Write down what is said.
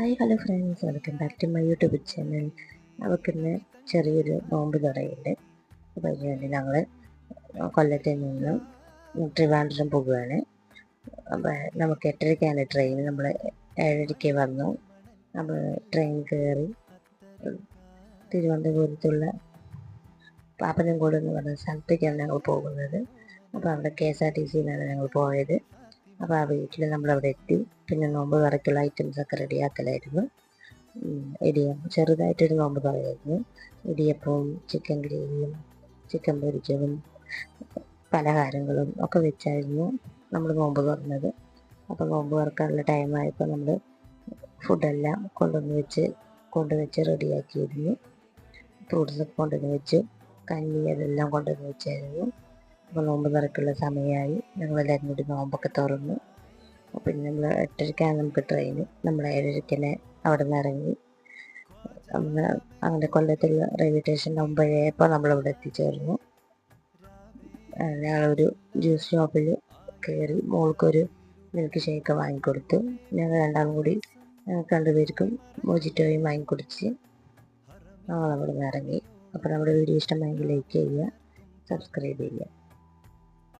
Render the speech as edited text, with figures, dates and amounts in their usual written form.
Hi hello friends, welcome back to my YouTube channel. നമുക്കിന്ന് ചെറിയൊരു നോമ്പ് തുറയുണ്ട്. അപ്പോൾ അതിന് വേണ്ടി ഞങ്ങൾ കൊല്ലത്തിൽ നിന്നും ട്രിവാൻഡ്രം പോകുകയാണ്. അപ്പോൾ നമുക്ക് 8:30-ക്കാണ് ട്രെയിൻ. നമ്മൾ 7:30 വന്നു. നമ്മൾ ട്രെയിൻ കയറി തിരുവനന്തപുരത്തുള്ള പാപ്പനംകോട് എന്ന് പറഞ്ഞ സ്ഥലത്തേക്കാണ് ഞങ്ങൾ പോകുന്നത്. അപ്പോൾ അവിടെ KSRTCയിലാണ് ഞങ്ങൾ പോയത്. അപ്പോൾ ആ വീട്ടിൽ നമ്മളവിടെ എത്തി. പിന്നെ നോമ്പ് തുറക്കുള്ള ഐറ്റംസൊക്കെ റെഡിയാക്കലായിരുന്നു. ചെറുതായിട്ടൊരു നോമ്പ് തുറയായിരുന്നു. ഇടിയപ്പവും ചിക്കൻ ഗ്രേവിയും ചിക്കൻ പൊരിച്ചതും പലഹാരങ്ങളും ഒക്കെ വെച്ചായിരുന്നു നമ്മൾ നോമ്പ് തുറന്നത്. അപ്പോൾ നോമ്പ് തുറക്കാനുള്ള ടൈമായപ്പോൾ നമ്മൾ ഫുഡെല്ലാം കൊണ്ടുവച്ച് റെഡിയാക്കിയിരുന്നു. ഫ്രൂട്ട്സൊക്കെ കൊണ്ടുവന്ന് വെച്ചു, കഞ്ഞി അതെല്ലാം കൊണ്ടുവന്ന് വെച്ചായിരുന്നു. അപ്പോൾ നോമ്പ് തുറക്കുള്ള സമയമായി. ഞങ്ങളെല്ലാവരും കൂടി നോമ്പൊക്കെ തുറന്നു. പിന്നെ നമ്മൾ 8:30-ക്കാണ് നമുക്ക് ട്രെയിന്. നമ്മൾ 7:30-ക്ക് അവിടെ നിന്ന് ഇറങ്ങി. അങ്ങനെ കൊല്ലത്തുള്ള റെയിൽവേ സ്റ്റേഷൻ 9:00 നമ്മളിവിടെ എത്തിച്ചേർന്നു. ഞങ്ങളൊരു ജ്യൂസ് ഷോപ്പിൽ കയറി മോൾക്കൊരു മിൽക്ക് ഷേക്ക് വാങ്ങിക്കൊടുത്തു. ഞങ്ങൾ രണ്ടാളും കൂടി രണ്ടുപേർക്കും മോജിറ്റോയും വാങ്ങിക്കൊടുത്ത് ഞങ്ങളവിടെ നിന്ന് ഇറങ്ങി. അപ്പോൾ നമ്മുടെ വീഡിയോ ഇഷ്ടമായെങ്കിൽ ലൈക്ക് ചെയ്യുക, സബ്സ്ക്രൈബ് ചെയ്യുക.